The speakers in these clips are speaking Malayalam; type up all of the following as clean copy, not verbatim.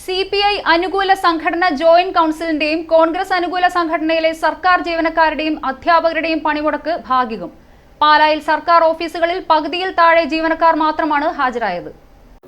CPI അനുകൂല സംഘടന ജോയിന്റ് കൗൺസിലിന്റെയും കോൺഗ്രസ് അനുകൂല സംഘടനയിലെ സർക്കാർ ജീവനക്കാരുടെയും അധ്യാപകരുടെയും പണിമുടക്ക് ഭാഗികം. പാലായിൽ സർക്കാർ ഓഫീസുകളിൽ പകുതിയിൽ താഴെ ജീവനക്കാർ മാത്രമാണ് ഹാജരായത്.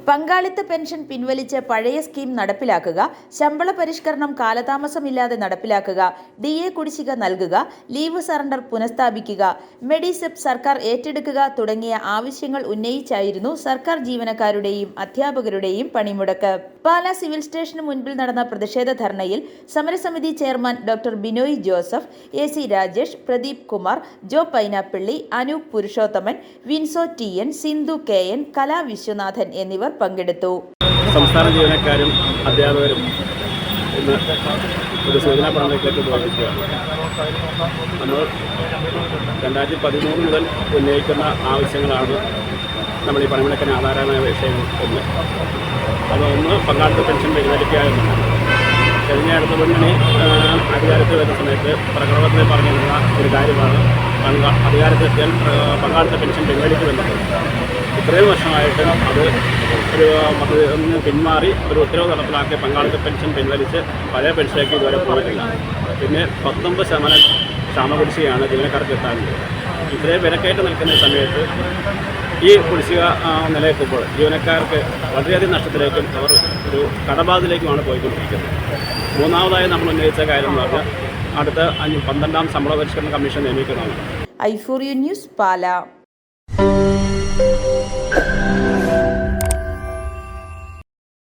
പങ്കാളിത്ത പെൻഷൻ പിൻവലിച്ച് പഴയ സ്കീം നടപ്പിലാക്കുക, ശമ്പള പരിഷ്കരണം കാലതാമസമില്ലാതെ നടപ്പിലാക്കുക, DA കുടിശ്ശിക നൽകുക, ലീവ് സറണ്ടർ പുനഃസ്ഥാപിക്കുക, മെഡിസെപ് സർക്കാർ ഏറ്റെടുക്കുക തുടങ്ങിയ ആവശ്യങ്ങൾ ഉന്നയിച്ചായിരുന്നു സർക്കാർ ജീവനക്കാരുടെയും അധ്യാപകരുടെയും പണിമുടക്ക്. പാലാ സിവിൽ സ്റ്റേഷന് മുൻപിൽ നടന്ന പ്രതിഷേധ ധർണയിൽ സമരസമിതി chairman doctor Binoy Joseph, AC Rajesh, Pradeep Kumar, Jo Painappilly, Anoop Purushothaman, Vinso TN, Sindhu KN, Kala Viswanathan എന്നിവർ പങ്കെടുത്തു. സംസ്ഥാന ജീവനക്കാരും അധ്യാപകരും ഇന്ന് ഒരു സൂചനാ പഠനത്തിലേക്ക് പോയിരിക്കുകയാണ്. നമ്മൾ 2013 മുതൽ ഉന്നയിക്കുന്ന ആവശ്യങ്ങളാണ് നമ്മൾ ഈ പണിമുടക്കിന് ആധാരമായ വിഷയങ്ങൾ. അതൊന്ന് പങ്കാളിത്ത പെൻഷൻ പിൻവലിക്കുക എന്നതാണ്. കഴിഞ്ഞ അടുത്ത മുന്നണി അധികാരത്തിൽ വരുന്ന സമയത്ത് പ്രകടനത്തിൽ പറഞ്ഞിരുന്ന ഒരു കാര്യമാണ് അധികാരത്തിൽ പങ്കാളിത്ത പെൻഷൻ പിൻവലിക്കുമെന്നത്. ഇത്രയും വർഷമായിട്ടും അത് ഒന്ന് പിന്മാറി ഒരു ഉത്തരവ് നടപ്പിലാക്കിയ പങ്കാളിത്ത പെൻഷൻ പിൻവലിച്ച് പഴയ പെൻഷനിലേക്ക് ഇതുവരെ പോയിട്ടില്ല. പിന്നെ 19% ക്ഷാമകുടിശ്ശികയാണ് ജീവനക്കാർക്ക് കിട്ടാറുണ്ട്. ഇത്രയും വിലക്കയറ്റം നിൽക്കുന്ന സമയത്ത് ഈ കുടിശ്ശിക നിലനിൽക്കുമ്പോൾ ജീവനക്കാർക്ക് വളരെയധികം നഷ്ടത്തിലേക്കും അവർ ഒരു കടബാധയിലേക്കുമാണ് പോയിക്കൊണ്ടിരിക്കുന്നത്. മൂന്നാമതായി നമ്മൾ ഉന്നയിച്ച കാര്യം എന്ന് പറഞ്ഞാൽ അടുത്ത 12ാം ശമ്പള പരിഷ്കരണ കമ്മീഷൻ നിയമിക്കണമെന്ന്. i4u news Pala.